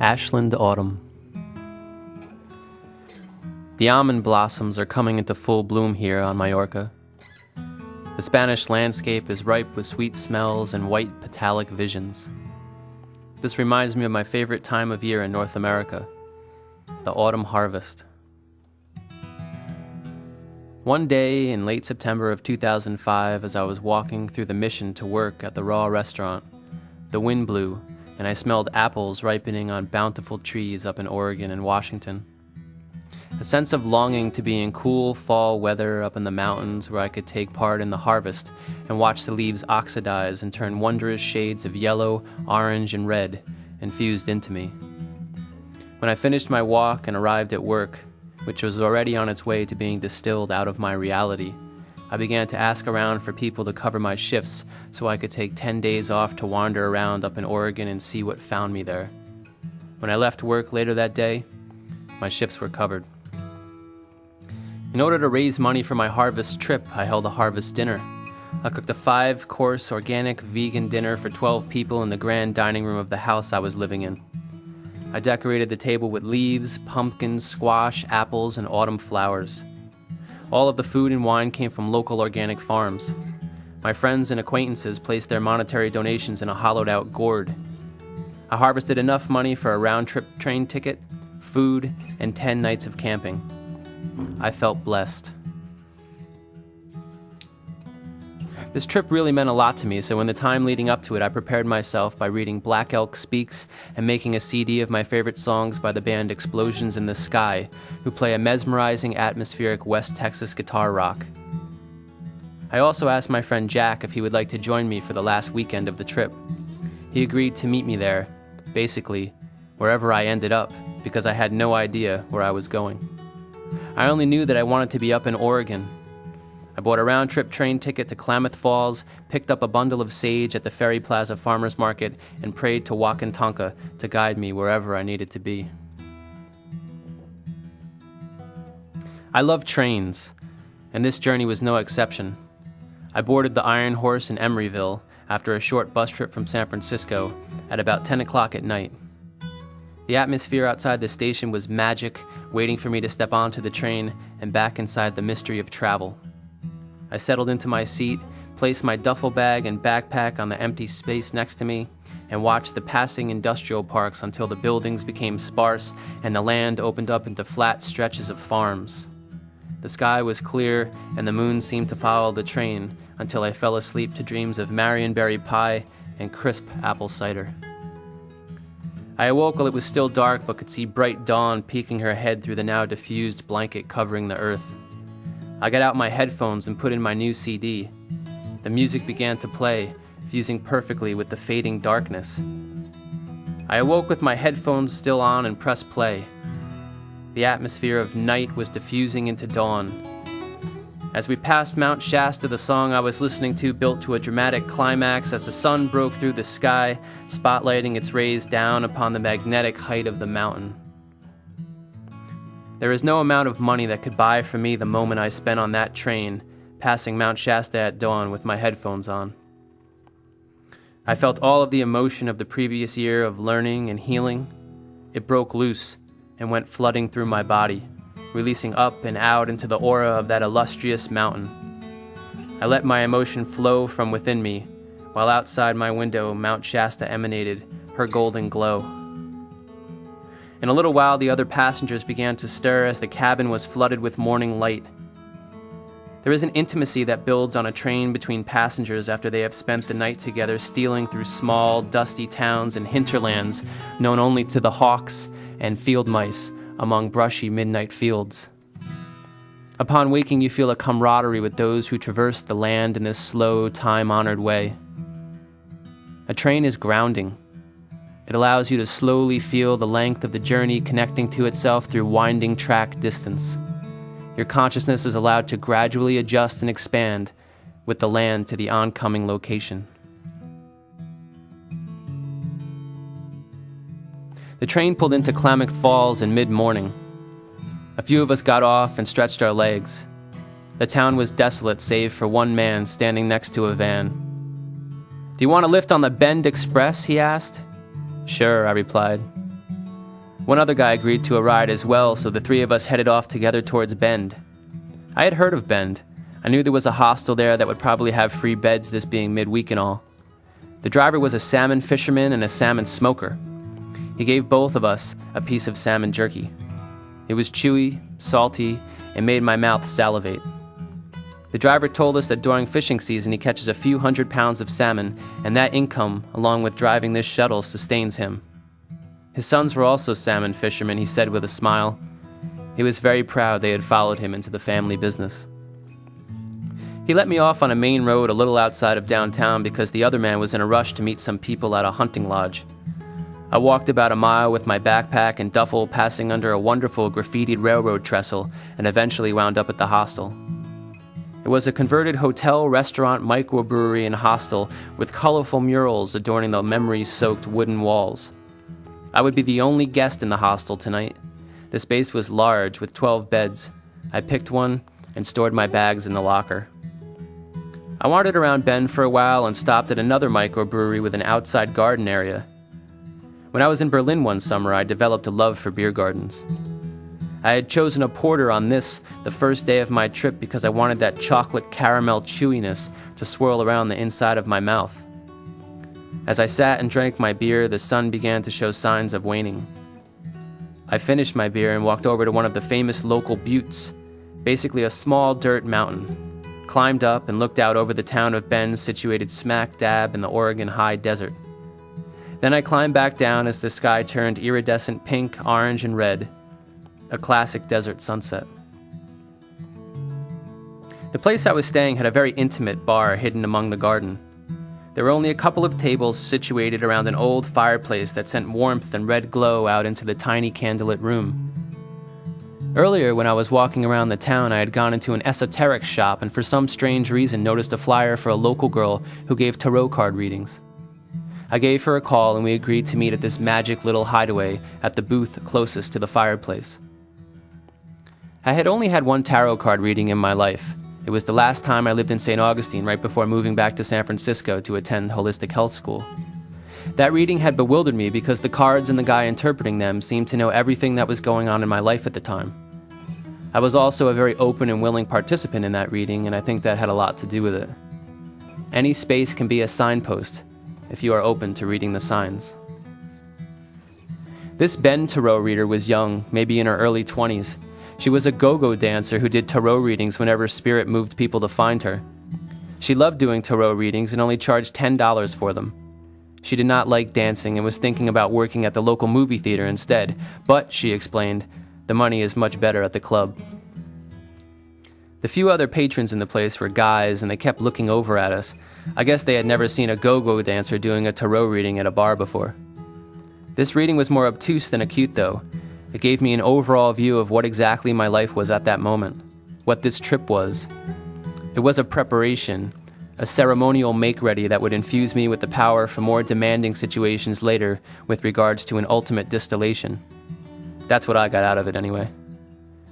Ashland autumn. The almond blossoms are coming into full bloom here on Majorca. The Spanish landscape is ripe with sweet smells and white metallic visions. This reminds me of my favorite time of year in North America, the autumn harvest. One day in late September of 2005, as I was walking through the Mission to work at the Raw restaurant, the wind blew, and I smelled apples ripening on bountiful trees up in Oregon and Washington. A sense of longing to be in cool fall weather up in the mountains where I could take part in the harvest and watch the leaves oxidize and turn wondrous shades of yellow, orange, and red infused into me. When I finished my walk and arrived at work, which was already on its way to being distilled out of my reality, I began to ask around for people to cover my shifts so I could take 10 days off to wander around up in Oregon and see what found me there. When I left work later that day, my shifts were covered. In order to raise money for my harvest trip, I held a harvest dinner. I cooked a 5-course organic vegan dinner for 12 people in the grand dining room of the house I was living in. I decorated the table with leaves, pumpkins, squash, apples, and autumn flowers. All of the food and wine came from local organic farms. My friends and acquaintances placed their monetary donations in a hollowed-out gourd. I harvested enough money for a round-trip train ticket, food, and 10 nights of camping. I felt blessed. This trip really meant a lot to me, so in the time leading up to it, I prepared myself by reading Black Elk Speaks and making a CD of my favorite songs by the band Explosions in the Sky, who play a mesmerizing, atmospheric West Texas guitar rock. I also asked my friend Jack if he would like to join me for the last weekend of the trip. He agreed to meet me there, basically, wherever I ended up, because I had no idea where I was going. I only knew that I wanted to be up in Oregon. I bought a round-trip train ticket to Klamath Falls, picked up a bundle of sage at the Ferry Plaza Farmers Market, and prayed to Wakantanka to guide me wherever I needed to be. I love trains, and this journey was no exception. I boarded the Iron Horse in Emeryville after a short bus trip from San Francisco at about 10 o'clock at night. The atmosphere outside the station was magic, waiting for me to step onto the train and back inside the mystery of travel. I settled into my seat, placed my duffel bag and backpack on the empty space next to me, and watched the passing industrial parks until the buildings became sparse and the land opened up into flat stretches of farms. The sky was clear and the moon seemed to follow the train until I fell asleep to dreams of Marionberry pie and crisp apple cider. I awoke while it was still dark but could see bright dawn peeking her head through the now diffused blanket covering the earth. I got out my headphones and put in my new CD. The music began to play, fusing perfectly with the fading darkness. I awoke with my headphones still on and pressed play. The atmosphere of night was diffusing into dawn. As we passed Mount Shasta, the song I was listening to built to a dramatic climax as the sun broke through the sky, spotlighting its rays down upon the magnetic height of the mountain. There is no amount of money that could buy for me the moment I spent on that train, passing Mount Shasta at dawn with my headphones on. I felt all of the emotion of the previous year of learning and healing. It broke loose and went flooding through my body, releasing up and out into the aura of that illustrious mountain. I let my emotion flow from within me, while outside my window Mount Shasta emanated her golden glow. In a little while, the other passengers began to stir as the cabin was flooded with morning light. There is an intimacy that builds on a train between passengers after they have spent the night together stealing through small, dusty towns and hinterlands known only to the hawks and field mice among brushy midnight fields. Upon waking, you feel a camaraderie with those who traverse the land in this slow, time-honored way. A train is grounding. It allows you to slowly feel the length of the journey connecting to itself through winding track distance. Your consciousness is allowed to gradually adjust and expand with the land to the oncoming location. The train pulled into Klamath Falls in mid-morning. A few of us got off and stretched our legs. The town was desolate save for one man standing next to a van. "Do you want to lift on the Bend Express?" he asked. "Sure," I replied. One other guy agreed to a ride as well, so the three of us headed off together towards Bend. I had heard of Bend. I knew there was a hostel there that would probably have free beds, this being midweek and all. The driver was a salmon fisherman and a salmon smoker. He gave both of us a piece of salmon jerky. It was chewy, salty, and made my mouth salivate. The driver told us that during fishing season he catches a few 100 pounds of salmon, and that income, along with driving this shuttle, sustains him. His sons were also salmon fishermen, he said with a smile. He was very proud they had followed him into the family business. He let me off on a main road a little outside of downtown because the other man was in a rush to meet some people at a hunting lodge. I walked about a mile with my backpack and duffel, passing under a wonderful graffitied railroad trestle, and eventually wound up at the hostel. It was a converted hotel, restaurant, microbrewery, and hostel with colorful murals adorning the memory-soaked wooden walls. I would be the only guest in the hostel tonight. The space was large, with 12 beds. I picked one and stored my bags in the locker. I wandered around Bend for a while and stopped at another microbrewery with an outside garden area. When I was in Berlin one summer, I developed a love for beer gardens. I had chosen a porter on this, the first day of my trip, because I wanted that chocolate caramel chewiness to swirl around the inside of my mouth. As I sat and drank my beer, the sun began to show signs of waning. I finished my beer and walked over to one of the famous local buttes, basically a small dirt mountain, climbed up and looked out over the town of Bend, situated smack dab in the Oregon high desert. Then I climbed back down as the sky turned iridescent pink, orange, and red, a classic desert sunset. The place I was staying had a very intimate bar hidden among the garden. There were only a couple of tables situated around an old fireplace that sent warmth and red glow out into the tiny candlelit room. Earlier, when I was walking around the town, I had gone into an esoteric shop and for some strange reason noticed a flyer for a local girl who gave tarot card readings. I gave her a call and we agreed to meet at this magic little hideaway at the booth closest to the fireplace. I had only had one tarot card reading in my life. It was the last time I lived in St. Augustine right before moving back to San Francisco to attend holistic health school. That reading had bewildered me because the cards and the guy interpreting them seemed to know everything that was going on in my life at the time. I was also a very open and willing participant in that reading, and I think that had a lot to do with it. Any space can be a signpost if you are open to reading the signs. This Bend tarot reader was young, maybe in her early 20s. She was a go-go dancer who did tarot readings whenever spirit moved people to find her. She loved doing tarot readings and only charged $10 for them. She did not like dancing and was thinking about working at the local movie theater instead, but, she explained, the money is much better at the club. The few other patrons in the place were guys, and they kept looking over at us. I guess they had never seen a go-go dancer doing a tarot reading at a bar before. This reading was more obtuse than acute, though. It gave me an overall view of what exactly my life was at that moment, what this trip was. It was a preparation, a ceremonial make-ready that would infuse me with the power for more demanding situations later with regards to an ultimate distillation. That's what I got out of it anyway.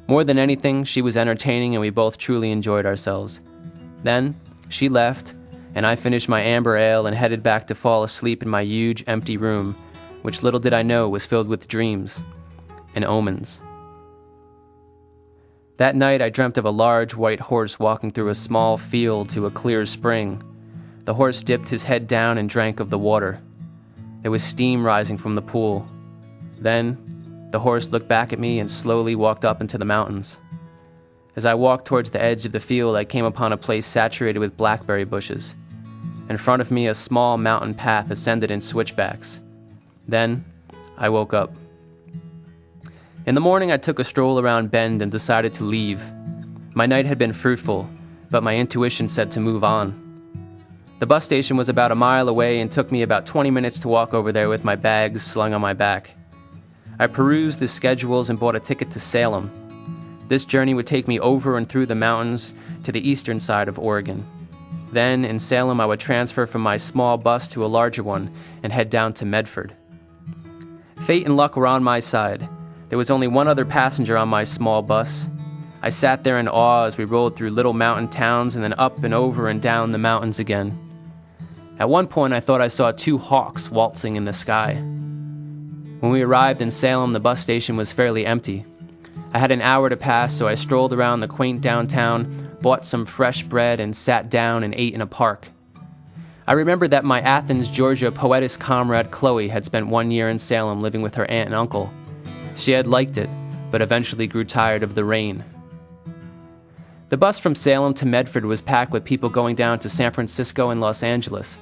More than anything, she was entertaining and we both truly enjoyed ourselves. Then, she left, and I finished my amber ale and headed back to fall asleep in my huge, empty room, which little did I know was filled with dreams and omens. That night I dreamt of a large white horse walking through a small field to a clear spring. The horse dipped his head down and drank of the water. There was steam rising from the pool. Then, the horse looked back at me and slowly walked up into the mountains. As I walked towards the edge of the field, I came upon a place saturated with blackberry bushes. In front of me, a small mountain path ascended in switchbacks. Then, I woke up. In the morning, I took a stroll around Bend and decided to leave. My night had been fruitful, but my intuition said to move on. The bus station was about a mile away and took me about 20 minutes to walk over there with my bags slung on my back. I perused the schedules and bought a ticket to Salem. This journey would take me over and through the mountains to the eastern side of Oregon. Then, in Salem, I would transfer from my small bus to a larger one and head down to Medford. Fate and luck were on my side. There was only one other passenger on my small bus. I sat there in awe as we rolled through little mountain towns and then up and over and down the mountains again. At one point, I thought I saw two hawks waltzing in the sky. When we arrived in Salem, the bus station was fairly empty. I had an hour to pass, so I strolled around the quaint downtown, bought some fresh bread, and sat down and ate in a park. I remembered that my Athens, Georgia poetess comrade Chloe had spent 1 year in Salem living with her aunt and uncle. She had liked it, but eventually grew tired of the rain. The bus from Salem to Medford was packed with people going down to San Francisco and Los Angeles.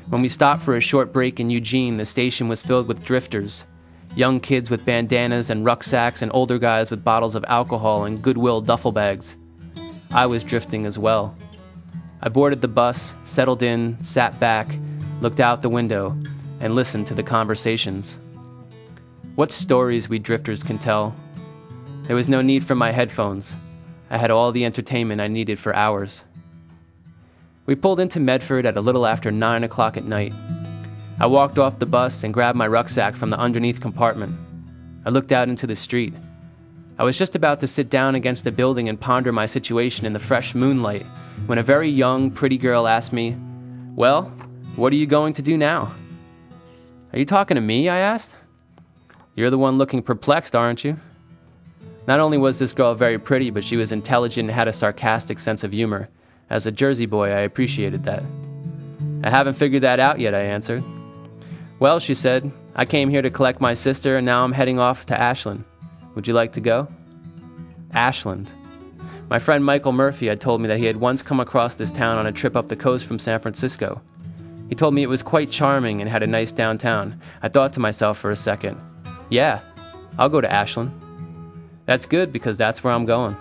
When we stopped for a short break in Eugene, the station was filled with drifters, young kids with bandanas and rucksacks and older guys with bottles of alcohol and Goodwill duffel bags. I was drifting as well. I boarded the bus, settled in, sat back, looked out the window, and listened to the conversations. What stories we drifters can tell. There was no need for my headphones. I had all the entertainment I needed for hours. We pulled into Medford at a little after 9 o'clock at night. I walked off the bus and grabbed my rucksack from the underneath compartment. I looked out into the street. I was just about to sit down against a building and ponder my situation in the fresh moonlight when a very young, pretty girl asked me, "Well, what are you going to do now?" "Are you talking to me?" I asked. "You're the one looking perplexed, aren't you?" Not only was this girl very pretty, but she was intelligent and had a sarcastic sense of humor. As a Jersey boy, I appreciated that. "I haven't figured that out yet," I answered. "Well," she said, "I came here to collect my sister, and now I'm heading off to Ashland. Would you like to go?" Ashland. My friend Michael Murphy had told me that he had once come across this town on a trip up the coast from San Francisco. He told me it was quite charming and had a nice downtown. I thought to myself for a second, yeah, I'll go to Ashland. That's good because that's where I'm going.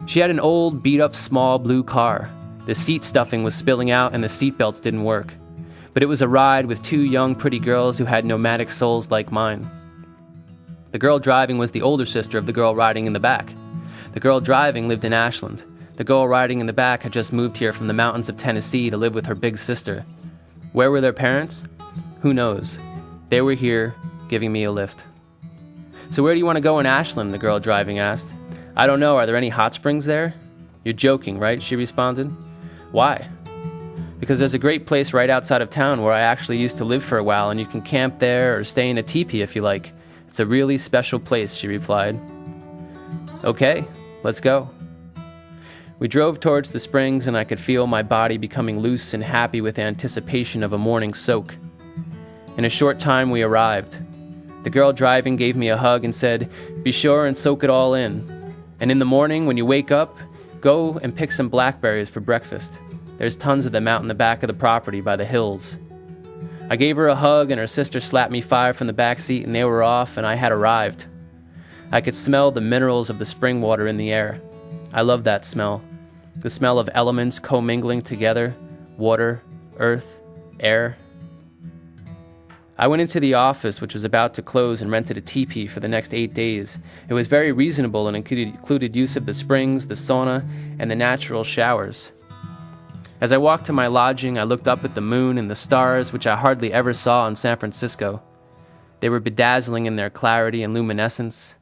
She had an old, beat-up, small blue car. The seat stuffing was spilling out and the seatbelts didn't work. But it was a ride with 2 young, pretty girls who had nomadic souls like mine. The girl driving was the older sister of the girl riding in the back. The girl driving lived in Ashland. The girl riding in the back had just moved here from the mountains of Tennessee to live with her big sister. Where were their parents? Who knows? They were here, giving me a lift. "So where do you want to go in Ashland?" the girl driving asked. "I don't know. Are there any hot springs there?" "You're joking, right?" she responded. "Why?" "Because there's a great place right outside of town where I actually used to live for a while, and you can camp there or stay in a teepee if you like. It's a really special place," she replied. "Okay, let's go." We drove towards the springs, and I could feel my body becoming loose and happy with anticipation of a morning soak. In a short time, we arrived. The girl driving gave me a hug and said, "Be sure and soak it all in. And in the morning, when you wake up, go and pick some blackberries for breakfast. There's tons of them out in the back of the property by the hills." I gave her a hug, and her sister slapped me 5 from the back seat, and they were off, and I had arrived. I could smell the minerals of the spring water in the air. I love that smell. The smell of elements commingling together, water, earth, air. I went into the office, which was about to close, and rented a teepee for the next 8 days. It was very reasonable and included use of the springs, the sauna, and the natural showers. As I walked to my lodging, I looked up at the moon and the stars, which I hardly ever saw in San Francisco. They were bedazzling in their clarity and luminescence.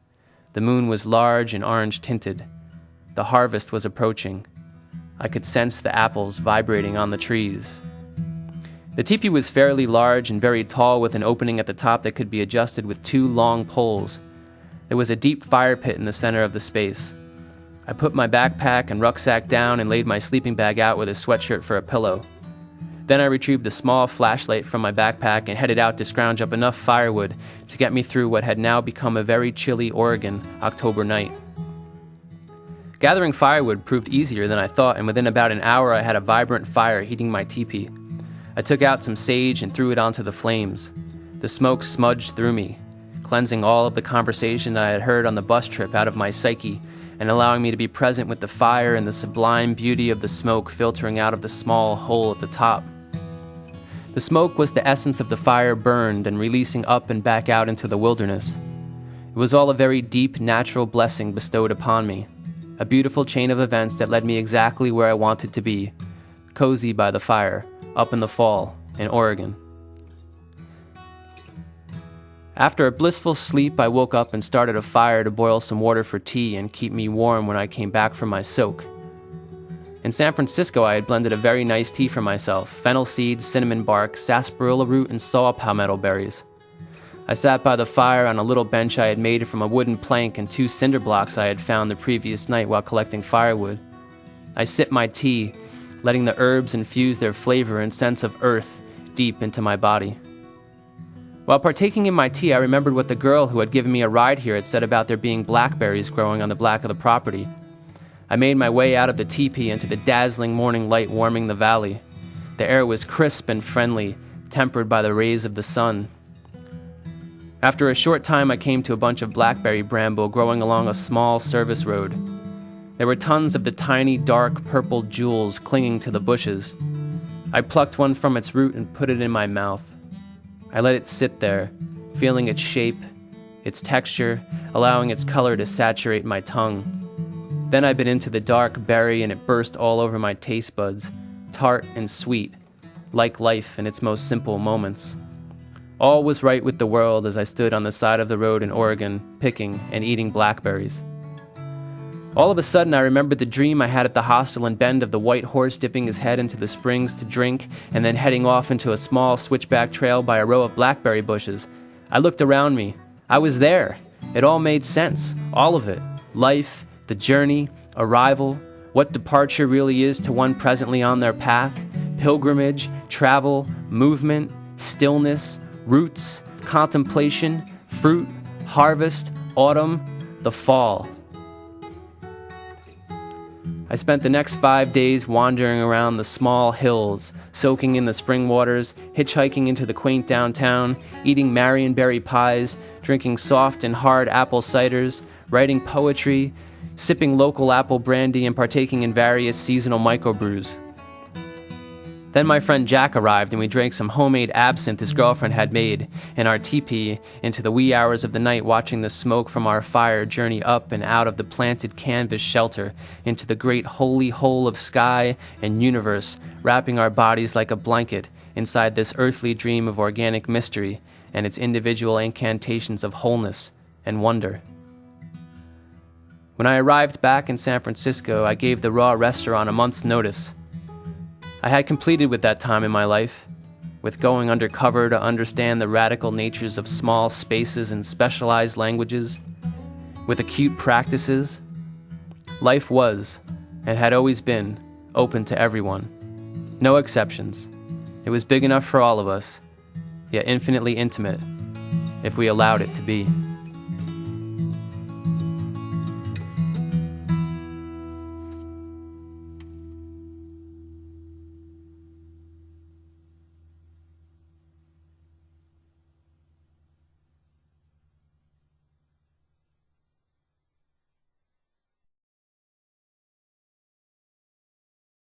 The moon was large and orange-tinted. The harvest was approaching. I could sense the apples vibrating on the trees. The teepee was fairly large and very tall, with an opening at the top that could be adjusted with 2 long poles. There was a deep fire pit in the center of the space. I put my backpack and rucksack down and laid my sleeping bag out with a sweatshirt for a pillow. Then I retrieved a small flashlight from my backpack and headed out to scrounge up enough firewood to get me through what had now become a very chilly Oregon October night. Gathering firewood proved easier than I thought, and within about an hour I had a vibrant fire heating my teepee. I took out some sage and threw it onto the flames. The smoke smudged through me, cleansing all of the conversation I had heard on the bus trip out of my psyche and allowing me to be present with the fire and the sublime beauty of the smoke filtering out of the small hole at the top. The smoke was the essence of the fire burned and releasing up and back out into the wilderness. It was all a very deep, natural blessing bestowed upon me, a beautiful chain of events that led me exactly where I wanted to be, cozy by the fire, up in the fall, in Oregon. After a blissful sleep, I woke up and started a fire to boil some water for tea and keep me warm when I came back from my soak. In San Francisco, I had blended a very nice tea for myself: fennel seeds, cinnamon bark, sarsaparilla root, and saw palmetto berries. I sat by the fire on a little bench I had made from a wooden plank and 2 cinder blocks I had found the previous night while collecting firewood. I sipped my tea, letting the herbs infuse their flavor and sense of earth deep into my body. While partaking in my tea, I remembered what the girl who had given me a ride here had said about there being blackberries growing on the back of the property. I made my way out of the teepee into the dazzling morning light warming the valley. The air was crisp and friendly, tempered by the rays of the sun. After a short time, I came to a bunch of blackberry bramble growing along a small service road. There were tons of the tiny, dark, purple jewels clinging to the bushes. I plucked one from its root and put it in my mouth. I let it sit there, feeling its shape, its texture, allowing its color to saturate my tongue. Then I bit into the dark berry and it burst all over my taste buds, tart and sweet, like life in its most simple moments. All was right with the world as I stood on the side of the road in Oregon, picking and eating blackberries. All of a sudden, I remembered the dream I had at the hostel in Bend of the white horse dipping his head into the springs to drink and then heading off into a small switchback trail by a row of blackberry bushes. I looked around me. I was there. It all made sense. All of it. Life, the journey, arrival, what departure really is to one presently on their path, pilgrimage, travel, movement, stillness, roots, contemplation, fruit, harvest, autumn, the fall. I spent the next 5 days wandering around the small hills, soaking in the spring waters, hitchhiking into the quaint downtown, eating Marionberry pies, drinking soft and hard apple ciders, writing poetry, sipping local apple brandy, and partaking in various seasonal microbrews. Then my friend Jack arrived and we drank some homemade absinthe his girlfriend had made in our teepee into the wee hours of the night, watching the smoke from our fire journey up and out of the planted canvas shelter into the great holy hole of sky and universe, wrapping our bodies like a blanket inside this earthly dream of organic mystery and its individual incantations of wholeness and wonder. When I arrived back in San Francisco, I gave the Raw restaurant a month's notice. I had completed with that time in my life, with going undercover to understand the radical natures of small spaces and specialized languages, with acute practices. Life was, and had always been, open to everyone. No exceptions. It was big enough for all of us, yet infinitely intimate, if we allowed it to be.